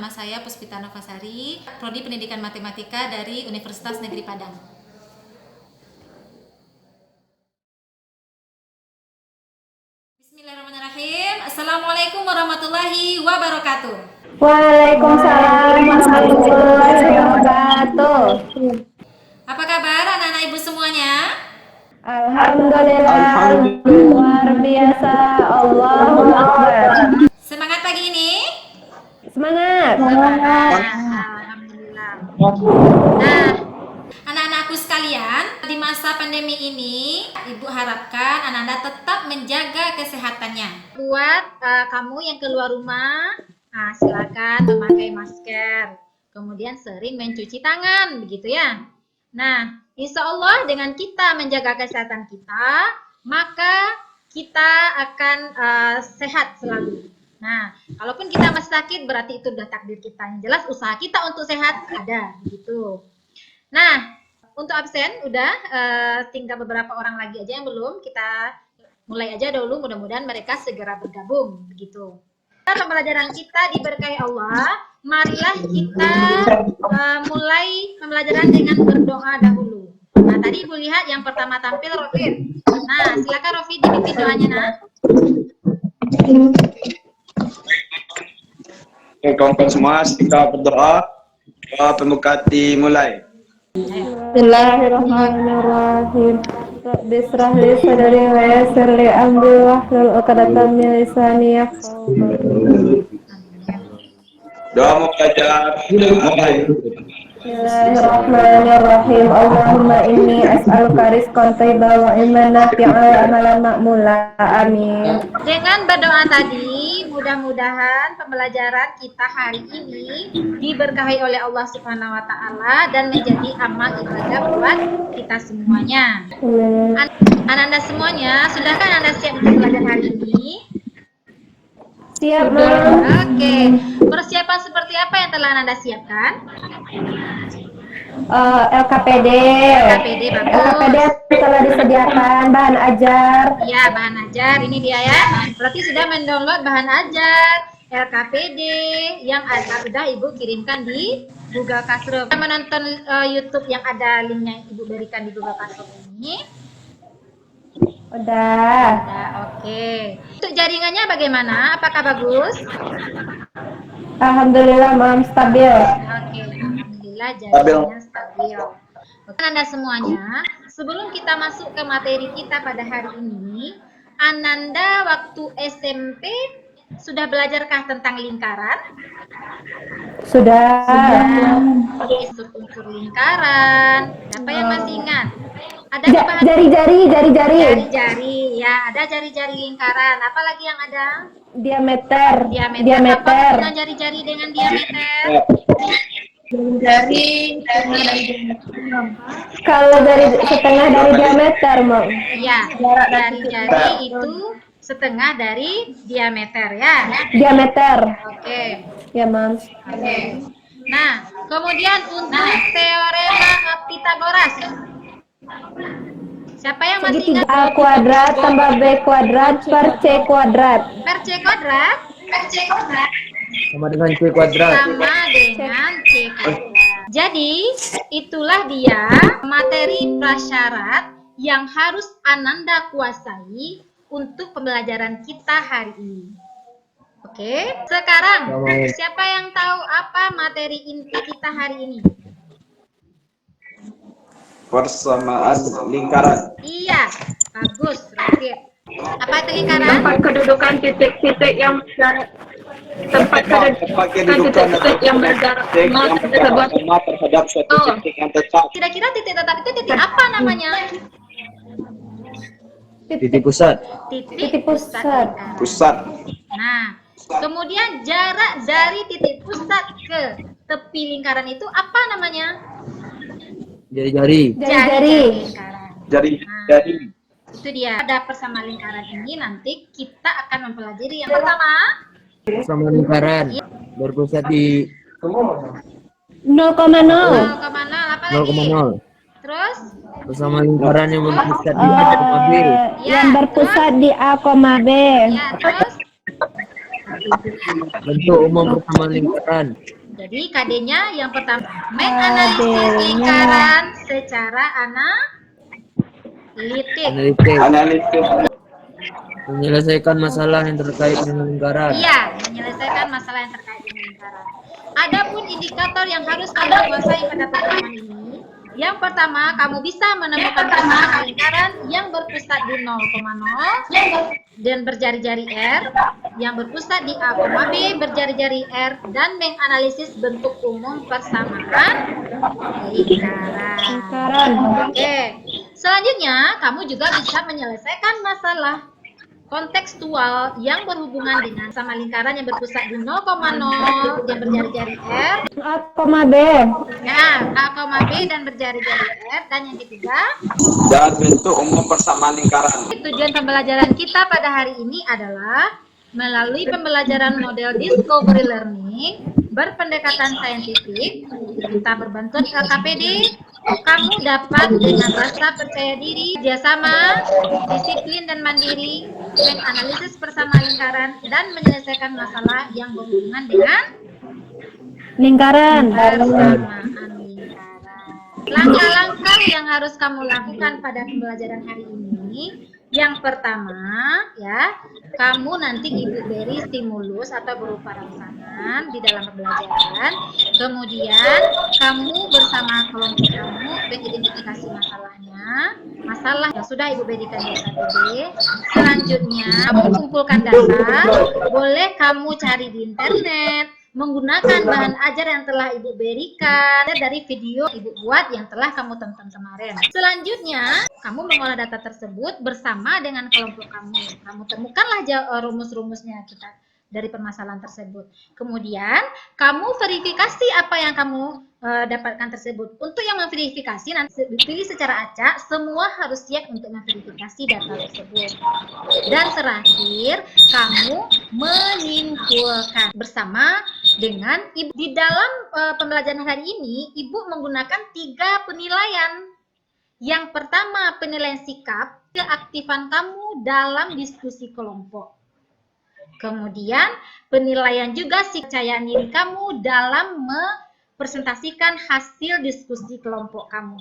Nama saya Puspita Novasari, Prodi Pendidikan Matematika dari Universitas Negeri Padang. Bismillahirrahmanirrahim. Assalamualaikum warahmatullahi wabarakatuh. Waalaikumsalam warahmatullahi wabarakatuh. Apa kabar anak-anak ibu semuanya? Alhamdulillah, luar biasa. Allahu Akbar. Semangat pagi ini? Semangat. Alhamdulillah. Nah, anak-anakku sekalian, di masa pandemi ini, Ibu harapkan anak-anak tetap menjaga kesehatannya. Buat kamu yang keluar rumah, silakan memakai masker. Kemudian sering mencuci tangan, begitu ya. Nah, insya Allah dengan kita menjaga kesehatan kita, maka kita akan sehat selalu. Nah, kalaupun kita masih sakit, berarti itu udah takdir kita. Yang jelas usaha kita untuk sehat ada, begitu. Nah, untuk absen udah tinggal beberapa orang lagi aja yang belum. Kita mulai aja dulu, mudah-mudahan mereka segera bergabung, begitu. Pembelajaran kita diberkahi Allah. Marilah kita mulai pembelajaran dengan berdoa dahulu. Nah, tadi Ibu lihat yang pertama tampil Rofid. Nah, silakan Rofid dipimpin doanya, nah. Kawan-kawan semua, kita berdoa. Doa pembuka dimulai. Bismillahirrahmanirrahim. Rabbi israh li sadri wa yassir li amri wahlul 'uqdatam min lisani yafqahu qawli. Doa mengajar dimulai. Bismillahirrahmanirrahim. Allahumma inni as'aluka rizqan thayyiban wa ilman nafi'an wa amalan maqbula. Amin. Dengan berdoa tadi, mudah-mudahan pembelajaran kita hari ini diberkahi oleh Allah Subhanahu wa taala dan menjadi amal ibadah buat kita semuanya. Anak-anak semuanya, sudahkah Anda siap untuk belajar hari ini? Siap, Mam. Oke. Persiapan seperti apa yang telah Anda siapkan? LKPD. LKPD, bagus. LKPD telah disediakan bahan ajar. Ya, bahan ajar ini dia ya. Berarti sudah mendownload bahan ajar LKPD yang sudah Ibu kirimkan di Google Classroom. Kita menonton YouTube yang ada linknya Ibu berikan di Google Classroom ini. Udah. Oke. Untuk jaringannya bagaimana? Apakah bagus? Alhamdulillah, Mam, stabil. Oke, alhamdulillah jaringannya stabil. Oke, Anda semuanya, sebelum kita masuk ke materi kita pada hari ini, Ananda waktu SMP sudah belajarkah tentang lingkaran? Sudah. Unsur-unsur lingkaran. Siapa yang masih ingat? Ada Jari-jari. Jari-jari, ya, ada jari-jari lingkaran. Apalagi yang ada? Diameter. Apa hubungan jari-jari dengan diameter? Kalau dari setengah dari diameter, Mam. Ya, jari-jari itu setengah dari diameter ya. Diameter. Oke. Ya, Mam. Oke. Nah, kemudian untuk teorema Pythagoras. Siapa yang masih Segitiga ingat? A kuadrat tambah B kuadrat per C kuadrat. Per C kuadrat? Sama dengan C kuadrat. Sama dengan C kuadrat. Jadi, itulah dia materi prasyarat yang harus Ananda kuasai untuk pembelajaran kita hari ini. Oke, sekarang siapa yang tahu apa materi inti kita hari ini? Persamaan lingkaran. Iya, bagus, Rafid. Apa itu lingkaran? Tempat kedudukan titik-titik yang berjarak. Tempat kedudukan titik yang berjarak sama terhadap suatu titik yang tetap. Kira-kira titik tetap itu titik apa namanya? Titik pusat. Titik pusat. lingkaran. Pusat. Nah, kemudian jarak dari titik pusat ke tepi lingkaran itu apa namanya? Jari-jari. Lingkaran. Jari. Itu dia. Pada persamaan lingkaran ini nanti kita akan mempelajari yang pertama. Persamaan lingkaran berpusat di 0,0. 0,0 apa lagi? 0,0. Terus? Persamaan lingkaran yang berpusat di A, B. Yang berpusat di A, B. Ya, terus? Bentuk umum persamaan lingkaran. Jadi KD-nya yang pertama, menganalisis lingkaran secara analitik. Analitik. Menyelesaikan masalah yang terkait dengan lingkaran. Iya, menyelesaikan masalah yang terkait dengan lingkaran. Adapun indikator yang harus kamu kuasai pada pertemuan ini, yang pertama, kamu bisa menemukan persama lingkaran yang berpusat di 0,0 dan berjari-jari R, yang berpusat di A, B berjari-jari R, dan menganalisis bentuk umum persamaan lingkaran. Oke. Selanjutnya, kamu juga bisa menyelesaikan masalah kontekstual yang berhubungan dengan sama lingkaran yang berpusat di 0,0 yang berjari-jari R. A, B. Nah, A, B dan berjari-jari R. Dan yang ketiga, Dan bentuk umum persamaan lingkaran. tujuan pembelajaran kita pada hari ini adalah melalui pembelajaran model discovery learning berpendekatan saintifik, kita berbantuan LKPD, kamu dapat dengan rasa percaya diri, kerjasama, disiplin dan mandiri, menganalisis persamaan lingkaran, dan menyelesaikan masalah yang berhubungan dengan Lingkaran. persamaan lingkaran. Langkah-langkah yang harus kamu lakukan pada pembelajaran hari ini, yang pertama ya, kamu nanti Ibu beri stimulus atau berupa rangsangan di dalam pembelajaran. Kemudian kamu bersama kelompok kamu mengidentifikasi masalah yang sudah Ibu berikan di KTB. Selanjutnya kamu kumpulkan data, boleh kamu cari di internet, menggunakan bahan ajar yang telah Ibu berikan dari video Ibu buat yang telah kamu tonton kemarin. Selanjutnya, kamu mengolah data tersebut bersama dengan kelompok kamu. Kamu temukanlah rumus-rumusnya kita dari permasalahan tersebut. Kemudian, kamu verifikasi apa yang kamu dapatkan tersebut. Untuk yang memverifikasi nanti dipilih secara acak, semua harus siap untuk memverifikasi data tersebut. Dan terakhir, kamu menyimpulkan bersama dengan Ibu. Di dalam pembelajaran hari ini, Ibu menggunakan 3 penilaian. Yang pertama, penilaian sikap, keaktifan kamu dalam diskusi kelompok. Kemudian, penilaian juga kepercayaan diri kamu dalam presentasikan hasil diskusi kelompok kamu.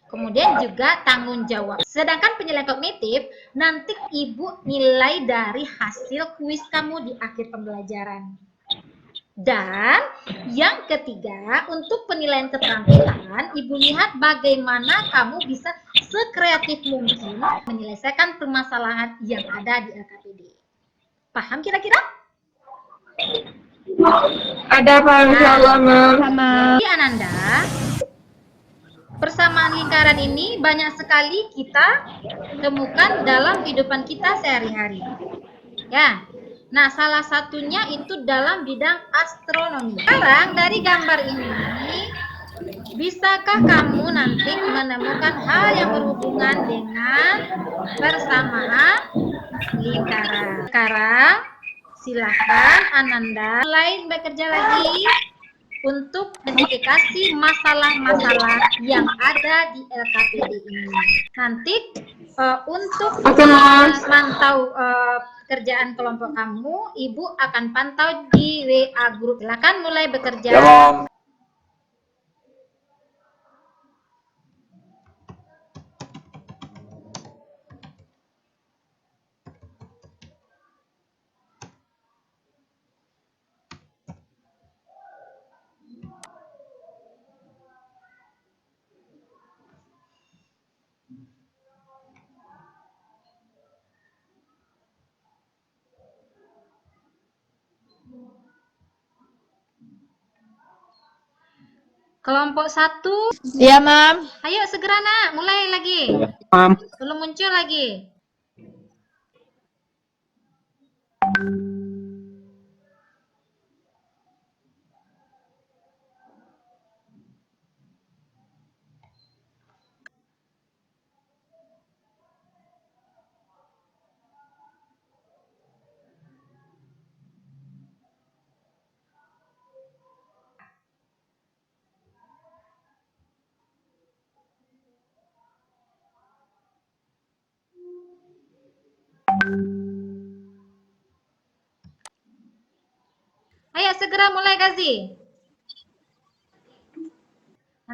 Kemudian juga tanggung jawab. Sedangkan penilaian kognitif, nanti Ibu nilai dari hasil kuis kamu di akhir pembelajaran. Dan yang ketiga, untuk penilaian keterampilan, Ibu lihat bagaimana kamu bisa sekreatif mungkin menyelesaikan permasalahan yang ada di LKPD. Paham kira-kira? Ada Pak, insyaallah, Ma'am. Sama. Jadi Ananda, persamaan lingkaran ini banyak sekali kita temukan dalam kehidupan kita sehari-hari. Ya. Nah, salah satunya itu dalam bidang astronomi. Sekarang dari gambar ini, bisakah kamu nanti menemukan hal yang berhubungan dengan persamaan lingkaran? Sekarang, silakan Ananda mulai bekerja lagi untuk identifikasi masalah-masalah yang ada di LKPD ini. Nanti untuk memantau pekerjaan kelompok kamu, Ibu akan pantau di WA grup. Silakan mulai bekerja. Ya, Mom. Kelompok 1. Ya, Mam. Ayo segera nak, mulai lagi. Mom. Belum muncul lagi. Ayo segera mulai Gazi.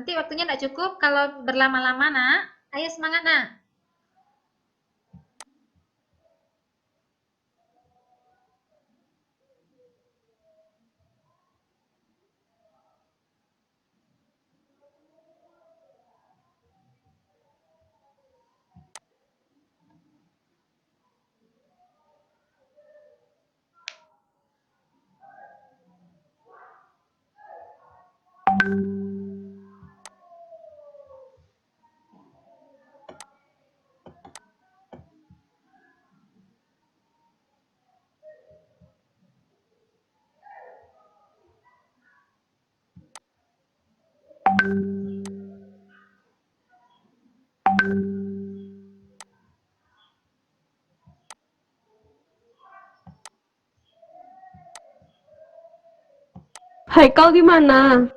Nanti waktunya tidak cukup kalau berlama-lama, Nak. Ayo semangat, Nak. Haikal gimana?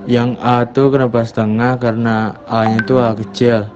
Yang A tuh kenapa setengah? Karena A-nya tuh A kecil.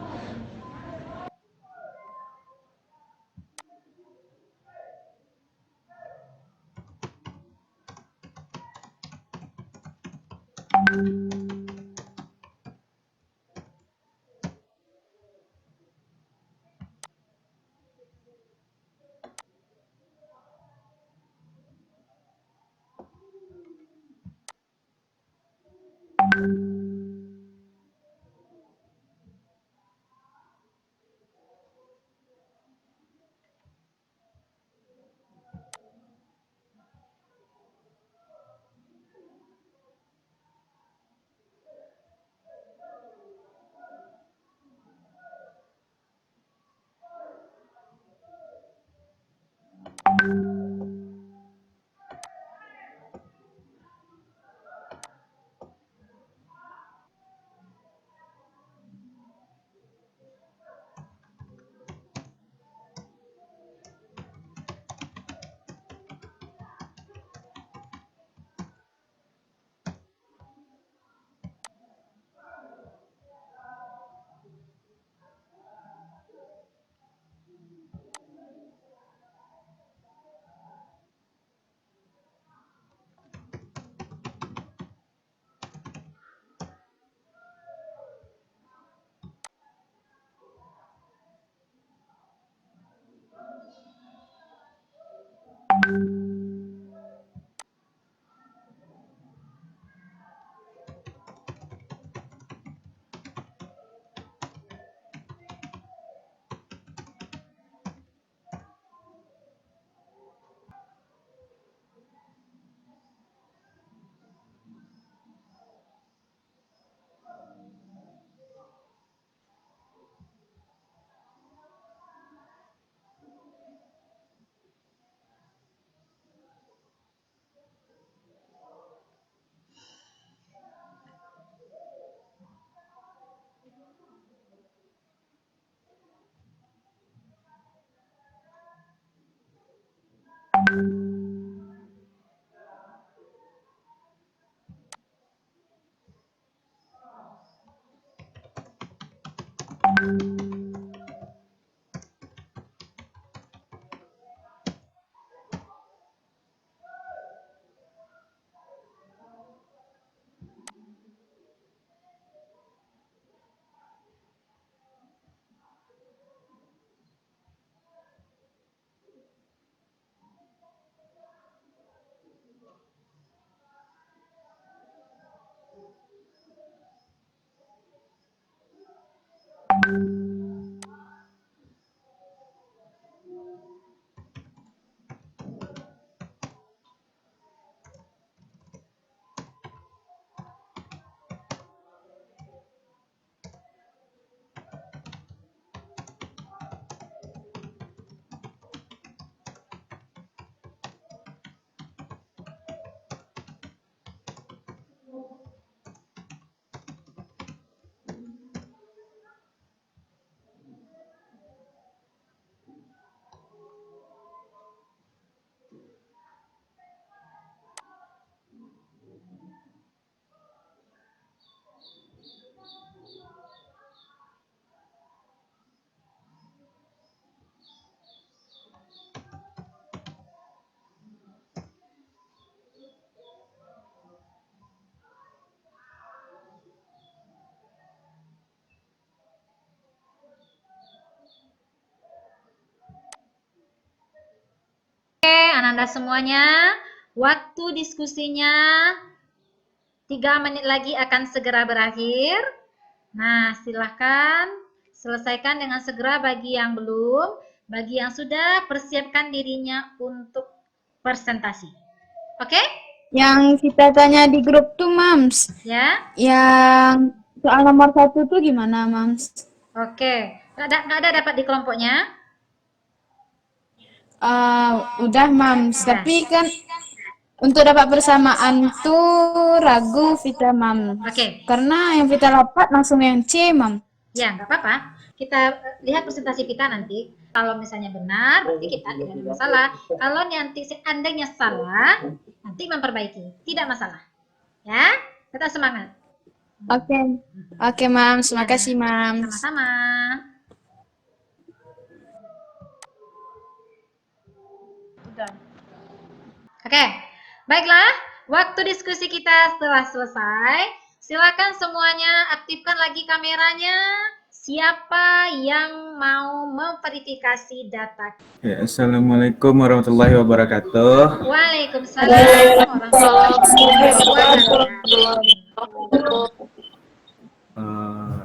Oke, Ananda semuanya, waktu diskusinya 3 menit lagi akan segera berakhir. Nah, silahkan selesaikan dengan segera bagi yang belum. Bagi yang sudah, persiapkan dirinya untuk presentasi. Oke? Yang kita tanya di grup tuh, Mams. Ya. Yang soal nomor 1 tuh gimana, Mams? Oke. Nggak ada dapat di kelompoknya? Udah, Mams. Udah. Tapi kan untuk dapat persamaan tuh ragu Vita, Mam. Oke. Karena yang Vita dapat langsung yang C, Mam. Ya, nggak apa-apa. Kita lihat presentasi kita nanti. Kalau misalnya benar, berarti kita tidak ada masalah. Kalau nanti seandainya salah, nanti memperbaiki. Tidak masalah. Ya, tetap semangat. Oke. Oke, Mams. Terima kasih, Mams. Sama-sama. Oke, baiklah. Waktu diskusi kita telah selesai. Silakan semuanya aktifkan lagi kameranya. Siapa yang mau memverifikasi data? Ya, Assalamualaikum warahmatullahi wabarakatuh. Waalaikumsalam warahmatullahi wabarakatuh.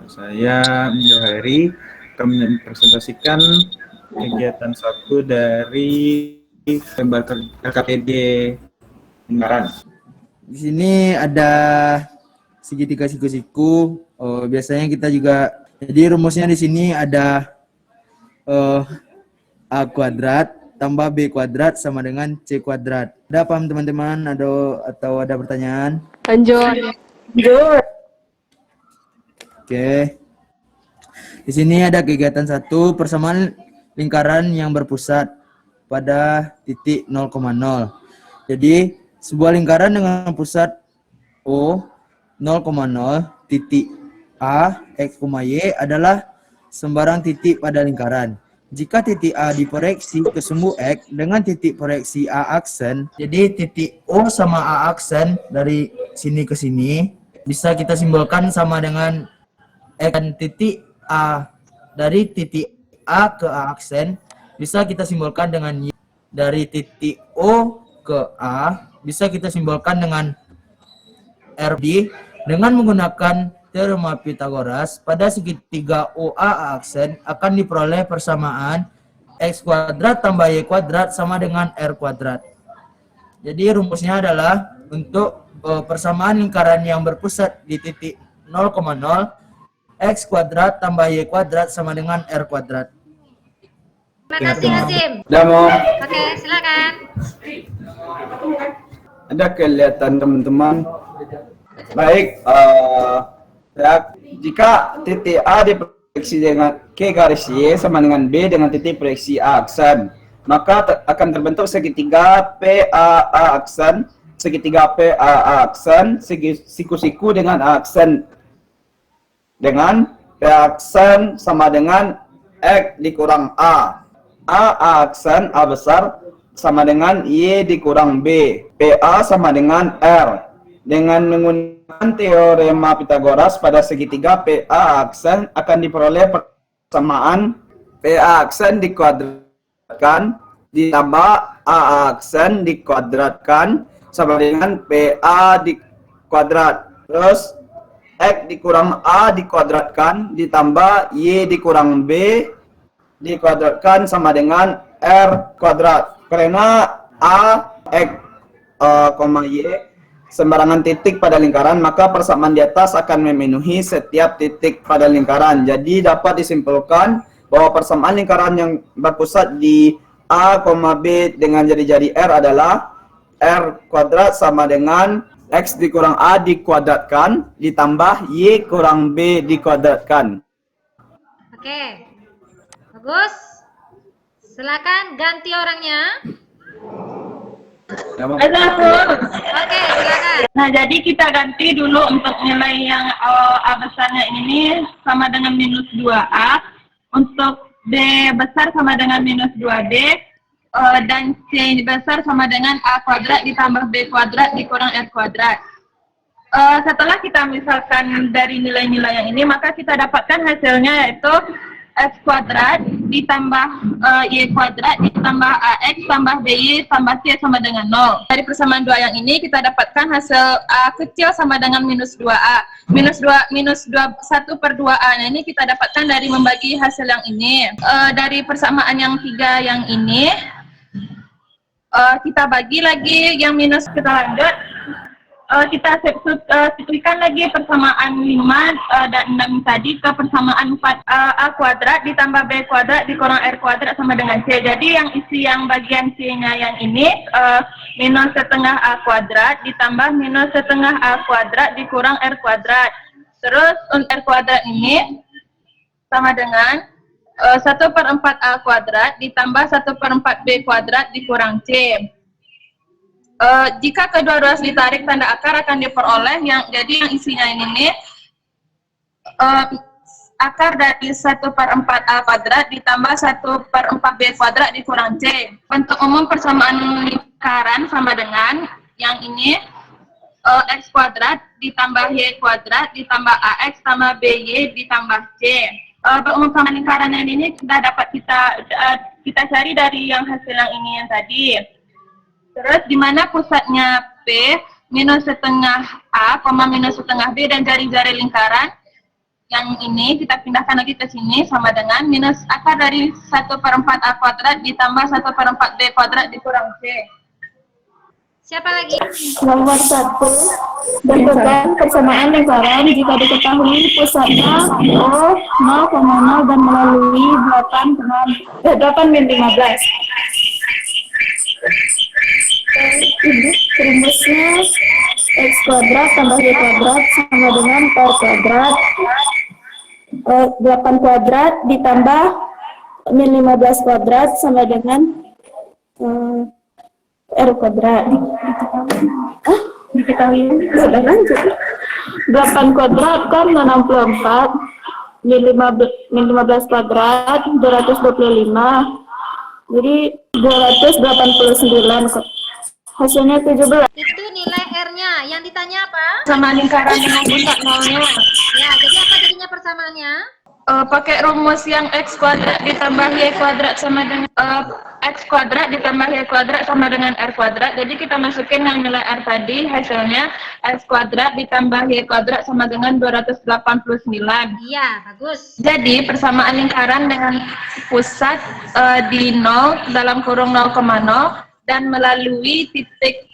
Saya Johari akan mempresentasikan kegiatan 1 dari lembar KKPD Ungaran. Di sini ada segitiga siku-siku. Biasanya kita juga, jadi rumusnya di sini ada A kuadrat tambah B kuadrat sama dengan C kuadrat. Ada paham teman-teman? Atau ada pertanyaan? Lanjut. Oke. Di sini ada kegiatan 1, persamaan lingkaran yang berpusat pada titik 0,0. Jadi, sebuah lingkaran dengan pusat O 0,0 titik A, X, Y adalah sembarang titik pada lingkaran. Jika titik A diproyeksi ke sumbu X dengan titik proyeksi A aksen, jadi titik O sama A aksen dari sini ke sini bisa kita simbolkan sama dengan X, dan titik A dari titik A ke A aksen bisa kita simbolkan dengan Y. Dari titik O ke A bisa kita simbolkan dengan RD dengan menggunakan teorema Pythagoras. Pada segitiga OA aksen akan diperoleh persamaan X kuadrat tambah Y kuadrat sama dengan R kuadrat. Jadi rumusnya adalah untuk persamaan lingkaran yang berpusat di titik 0,0, X kuadrat tambah Y kuadrat sama dengan R kuadrat. Terima kasih, Hasim. Damo, Oke, silakan. ada kelihatan teman-teman. Baik, jika titik A diproyeksi dengan K garis Y sama dengan B dengan titik proyeksi A aksen, maka akan terbentuk segitiga PAA aksen, segitiga PAA aksen, siku-siku dengan A aksen, dengan P aksen sama dengan X dikurang A aksen A besar sama dengan Y dikurang B, PA sama dengan R. Dengan menggunakan teorema Pythagoras pada segitiga PA aksen akan diperoleh persamaan PA aksen dikuadratkan ditambah A aksen dikuadratkan sama dengan PA dikuadrat. Terus X dikurang A dikuadratkan ditambah Y dikurang B dikuadratkan sama dengan R kuadrat. Karena A, X, Y sembarangan titik pada lingkaran, maka persamaan di atas akan memenuhi setiap titik pada lingkaran. Jadi dapat disimpulkan bahwa persamaan lingkaran yang berpusat di A, B dengan jari-jari R adalah R kuadrat sama dengan X dikurang A dikuadratkan ditambah Y kurang B dikuadratkan. Oke. Bagus. Silakan ganti orangnya. Oke, silakan. Nah, jadi kita ganti dulu untuk nilai yang A besarnya ini sama dengan minus 2A. Untuk B besar sama dengan minus 2B. Dan C besar sama dengan A kuadrat ditambah B kuadrat dikurang R kuadrat. Setelah kita misalkan dari nilai-nilai yang ini, maka kita dapatkan hasilnya yaitu X kuadrat ditambah Y kuadrat ditambah AX tambah BY tambah C sama dengan 0. Dari persamaan dua yang ini kita dapatkan hasil A kecil sama dengan minus 2A. Minus 1 per 2A. Nah, ini kita dapatkan dari membagi hasil yang ini. Dari persamaan yang 3 yang ini, kita bagi lagi yang minus, kita lanjut. Kita substitusikan lagi persamaan 5 dan 6 tadi ke persamaan 4. A kuadrat ditambah B kuadrat dikurang R kuadrat sama dengan C. Jadi yang isi yang bagian C-nya yang ini minus setengah A kuadrat ditambah minus setengah A kuadrat dikurang R kuadrat. Terus R kuadrat ini sama dengan 1/4 A kuadrat ditambah 1/4 B kuadrat dikurang C. Jika kedua ruas ditarik, tanda akar akan diperoleh jadi yang isinya ini akar dari 1/4 A kuadrat ditambah 1/4 B kuadrat dikurang C. Bentuk umum persamaan lingkaran sama dengan yang ini X kuadrat ditambah Y kuadrat ditambah AX tambah BY ditambah C. Umum persamaan lingkaran yang ini sudah dapat kita cari dari yang hasil yang ini yang tadi. Terus di mana pusatnya P minus setengah A, minus setengah B dan jari-jari lingkaran yang ini kita pindahkan lagi ke sini sama dengan minus akar dari 1/4 A kuadrat ditambah 1/4 B kuadrat dikurang C. Siapa lagi? Nomor 1. Bentukan persamaan lingkaran jika diketahui pusatnya O 0,0 dan melalui 8-15. Rumusnya X kuadrat tambah Y kuadrat sama dengan R kuadrat. 8 kuadrat ditambah min 15 kuadrat sama dengan R kuadrat. Diketahui sudah lanjut. 8 kuadrat kan 64 min 15 kuadrat 225. Jadi 289. Hasilnya 17. Itu nilai R-nya. Yang ditanya apa? Sama lingkaran dengan pusat nolnya. Ya, jadi apa jadinya persamaannya? Pakai rumus yang X kuadrat ditambah Y kuadrat sama dengan X kuadrat ditambah Y kuadrat sama dengan R kuadrat. Jadi kita masukin yang nilai R tadi, hasilnya X kuadrat ditambah Y kuadrat sama dengan 289. Iya, bagus. Jadi persamaan lingkaran dengan pusat di 0 dalam kurung 0,0 dan melalui titik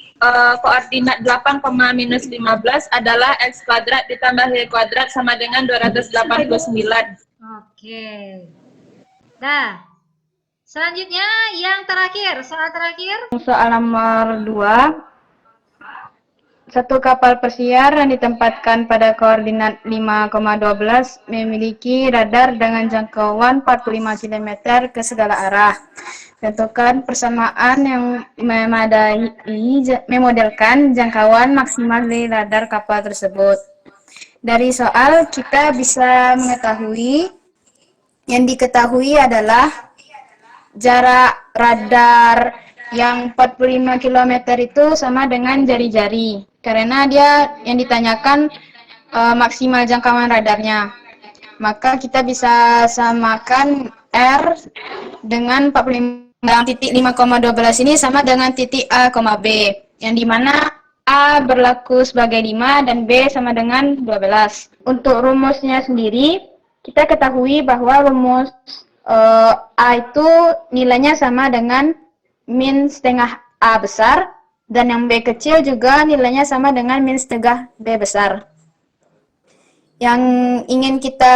koordinat 8,-15 adalah X kuadrat ditambah Y kuadrat sama dengan 289. Oke. Dah. Selanjutnya yang terakhir, soal terakhir. Soal nomor 2. Satu kapal pesiar yang ditempatkan pada koordinat 5,12 memiliki radar dengan jangkauan 45 km ke segala arah. Tentukan persamaan yang memodelkan jangkauan maksimal dari radar kapal tersebut. Dari soal kita bisa mengetahui yang diketahui adalah jarak radar yang 45 km itu sama dengan jari-jari. Karena dia yang ditanyakan maksimal jangkauan radarnya. Maka kita bisa samakan R dengan 45 titik 5,12 ini sama dengan titik A, B. Yang dimana A berlaku sebagai 5 dan B sama dengan 12. Untuk rumusnya sendiri, kita ketahui bahwa rumus A itu nilainya sama dengan min setengah A besar, dan yang B kecil juga nilainya sama dengan min setengah B besar. Yang ingin kita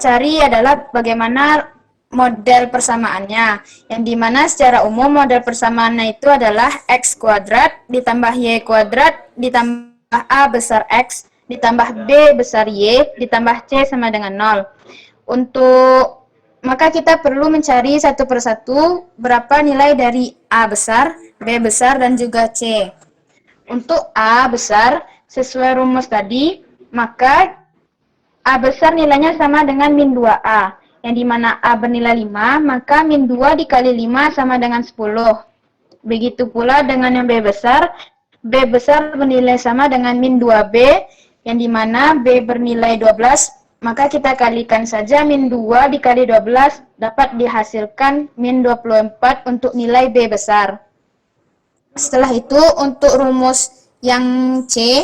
cari adalah bagaimana model persamaannya, yang dimana secara umum model persamaannya itu adalah X kuadrat ditambah Y kuadrat ditambah A besar X ditambah B besar Y ditambah C sama dengan 0. Maka kita perlu mencari satu persatu berapa nilai dari A besar, B besar, dan juga C. Untuk A besar, sesuai rumus tadi, maka A besar nilainya sama dengan min 2A. Yang dimana A bernilai 5, maka min 2 dikali 5 sama dengan 10. Begitu pula dengan yang B besar bernilai sama dengan min 2B, yang dimana B bernilai 12, maka kita kalikan saja min 2 dikali 12 dapat dihasilkan min 24 untuk nilai B besar. Setelah itu untuk rumus yang C,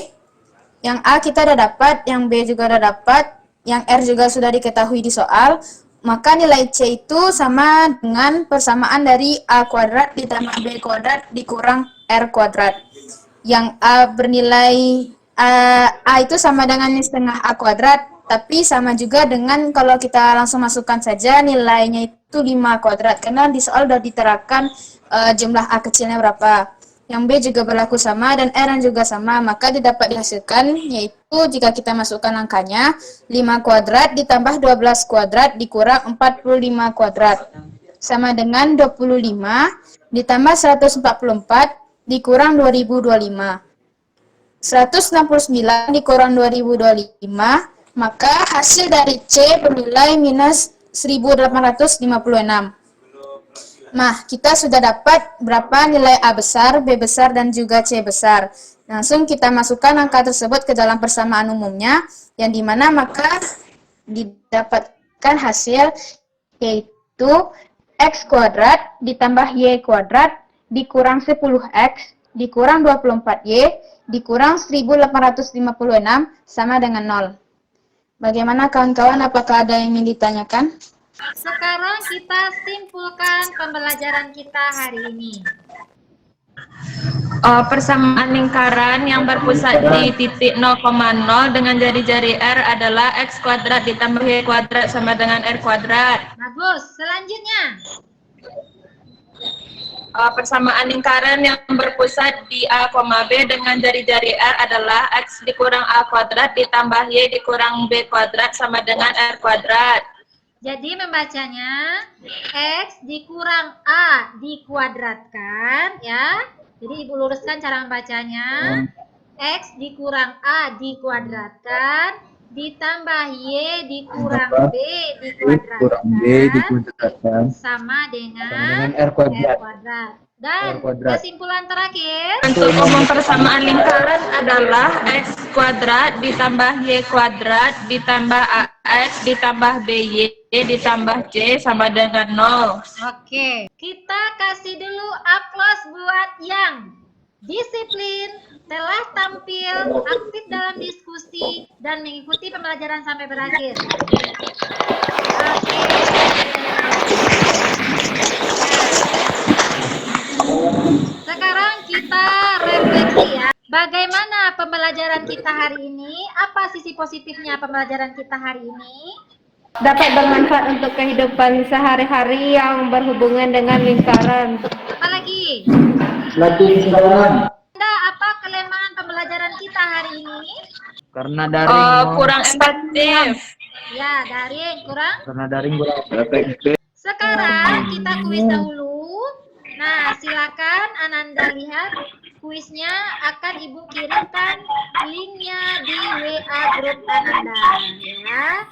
yang A kita sudah dapat, yang B juga sudah dapat, yang R juga sudah diketahui di soal. Maka nilai C itu sama dengan persamaan dari A kuadrat ditambah B kuadrat dikurang R kuadrat. Yang A bernilai A itu sama dengan setengah A kuadrat, tapi sama juga dengan kalau kita langsung masukkan saja nilainya itu 5 kuadrat, karena di soal sudah diterapkan jumlah A kecilnya berapa. Yang B juga berlaku sama dan R yang juga sama, maka dapat dihasilkan yaitu jika kita masukkan angkanya 5 kuadrat ditambah 12 kuadrat dikurang 45 kuadrat sama dengan 25 ditambah 144 dikurang 2025. 169 dikurang 2025, maka hasil dari C bernilai minus 1856. Nah, kita sudah dapat berapa nilai A besar, B besar, dan juga C besar. Langsung kita masukkan angka tersebut ke dalam persamaan umumnya, yang dimana maka didapatkan hasil yaitu X kuadrat ditambah Y kuadrat dikurang 10X dikurang 24Y dikurang 1856 sama dengan 0. Bagaimana kawan-kawan, apakah ada yang ingin ditanyakan? Sekarang kita simpulkan pembelajaran kita hari ini. Persamaan lingkaran yang berpusat di titik 0,0 dengan jari-jari R adalah X kuadrat ditambah Y kuadrat sama dengan R kuadrat. Bagus. Selanjutnya. Persamaan lingkaran yang berpusat di A, B dengan jari-jari R adalah X dikurang A kuadrat ditambah Y dikurang B kuadrat sama dengan R kuadrat. Jadi membacanya X dikurang A dikuadratkan ya. Jadi Ibu luruskan cara membacanya. X dikurang A dikuadratkan ditambah Y dikurang B dikuadratkan sama dengan R kuadrat. Dan kesimpulan terakhir, Untuk umum persamaan lingkaran adalah X kuadrat ditambah Y kuadrat ditambah AX ditambah BY ditambah C sama dengan 0. oke. Kita kasih dulu aplaus buat yang disiplin, telah tampil, aktif dalam diskusi, dan mengikuti pembelajaran sampai berakhir. Oke. Sekarang kita refleksi ya. Bagaimana pembelajaran kita hari ini? Apa sisi positifnya pembelajaran kita hari ini? Dapat bermanfaat untuk kehidupan sehari-hari yang berhubungan dengan lingkaran. Apalagi? Anda, apa kelemahan pembelajaran kita hari ini? Karena daring. Kurang efektif. Ya, daring kurang. Karena daring kurang. Sekarang kita kuis dahulu. Nah, silakan Ananda lihat kuisnya, akan Ibu kirimkan linknya di WA grup Ananda ya.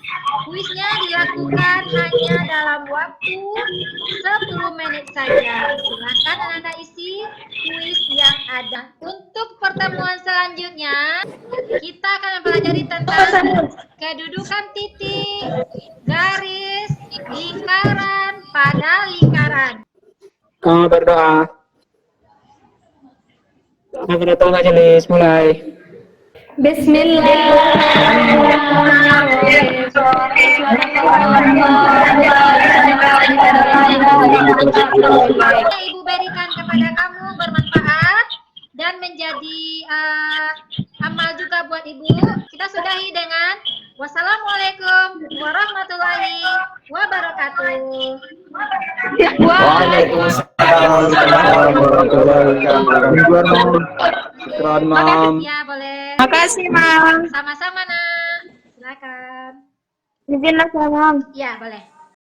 Kuisnya dilakukan hanya dalam waktu 10 menit saja. Silakan Ananda isi kuis yang ada. Untuk pertemuan selanjutnya, kita akan mempelajari tentang kedudukan titik, garis, lingkaran pada lingkaran. Kamu berdoa. Aku datang majelis mulai. Ibu berikan kepada kamu bermanfaat dan menjadi amal juga buat Ibu. Kita sudahi dengan wassalamualaikum warahmatullahi wabarakatuh. Waalaikumsalam warahmatullahi wabarakatuh. Ya, boleh. Makasih, Mam. Sama-sama, Nak. Silakan. Izin lah, Mam. Ya, boleh.